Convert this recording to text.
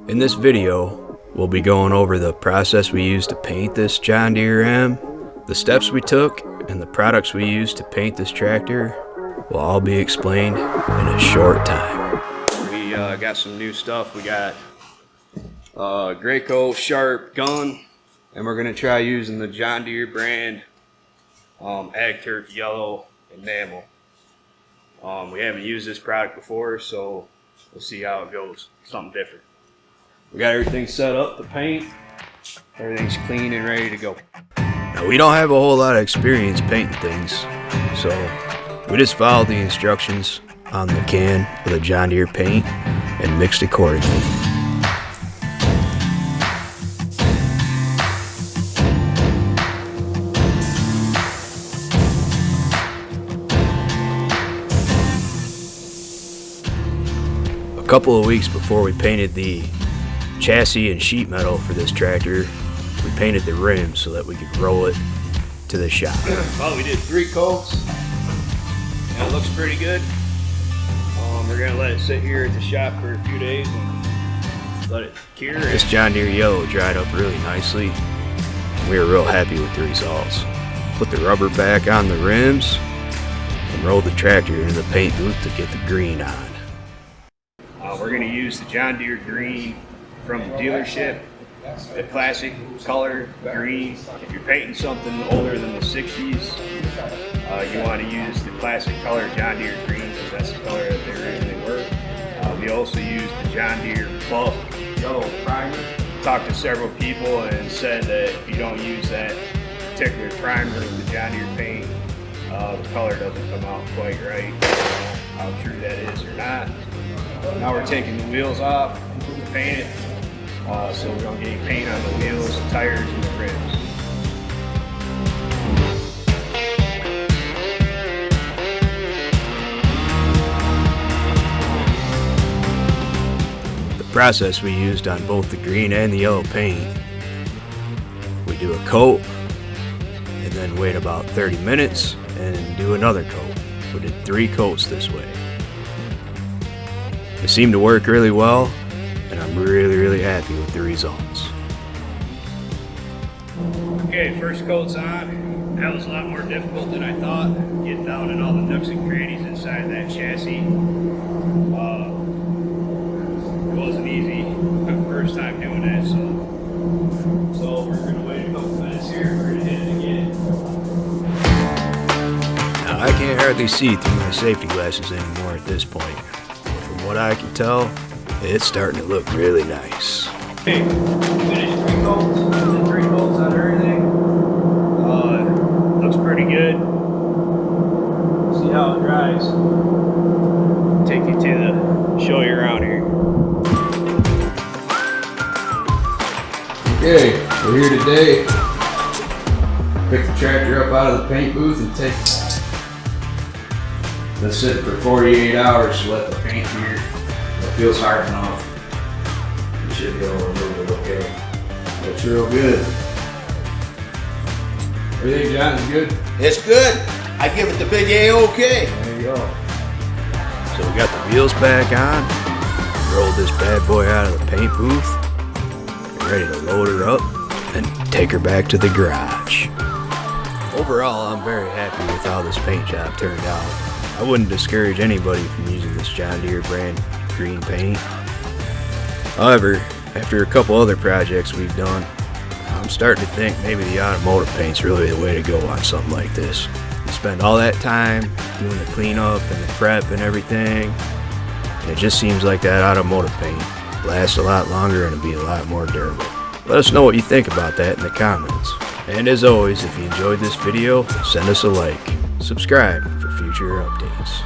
In this video, we'll be going over the process we used to paint this John Deere M, the steps we took, and the products we used to paint this tractor will all be explained in a short time. We got some new stuff. We got Graco Sharp gun, and we're going to try using the John Deere Brand Ag Turf Yellow enamel. We haven't used this product before, so we'll see how it goes. Something different. We got everything set up to paint. Everything's clean and ready to go. Now, we don't have a whole lot of experience painting things, so we just followed the instructions on the can of the John Deere paint and mixed accordingly. A couple of weeks before we painted the chassis and sheet metal for this tractor, we painted the rims so that we could roll it to the shop. Well, we did 3 coats and it looks pretty good. We're gonna let it sit here at the shop for a few days and let it cure. This John Deere Yellow dried up really nicely. We were real happy with the results. Put the rubber back on the rims and rolled the tractor into the paint booth to get the green on. We're gonna use the John Deere Green from the dealership, the classic color green. If you're painting something older than the 60s, you want to use the classic color John Deere Green, because that's the color that they originally were. We also used the John Deere Buff Yellow primer. Talked to several people and said that if you don't use that particular primer with the John Deere paint, the color doesn't come out quite right. I don't know how true that is or not. Now we're taking the wheels off to paint it. So we're going to get paint on the wheels, the tires, and the rims. The process we used on both the green and the yellow paint, we do a coat and then wait about 30 minutes and do another coat. We did 3 coats this way. It seemed to work really well, and I'm really happy with the results. Okay, first coat's on. That was a lot more difficult than I thought. Getting down in all the nooks and crannies inside of that chassis. It wasn't easy the first time doing that, so we're gonna wait a couple minutes here. We're gonna hit it again. Now, I can't hardly see through my safety glasses anymore at this point. From what I can tell, it's starting to look really nice. Okay, finished 3 coats. Did 3 coats on everything. Looks pretty good. See how it dries. Take you to show you around here. Okay, we're here today. Pick the tractor up out of the paint booth and take. Let's sit it for 48 hours to let the paint cure. It feels hard enough. You should be able to move it okay. Looks real good. Everything, John, is good? It's good. I give it the big A-OK. There you go. So we got the wheels back on. Rolled this bad boy out of the paint booth. Get ready to load her up and take her back to the garage. Overall, I'm very happy with how this paint job turned out. I wouldn't discourage anybody from using this John Deere Brand Green paint. However, after a couple other projects we've done, I'm starting to think maybe the automotive paint's really the way to go on something like this. You spend all that time doing the cleanup and the prep and everything, and it just seems like that automotive paint lasts a lot longer and it'll be a lot more durable. Let us know what you think about that in the comments. And as always, if you enjoyed this video, send us a like. Subscribe for future updates.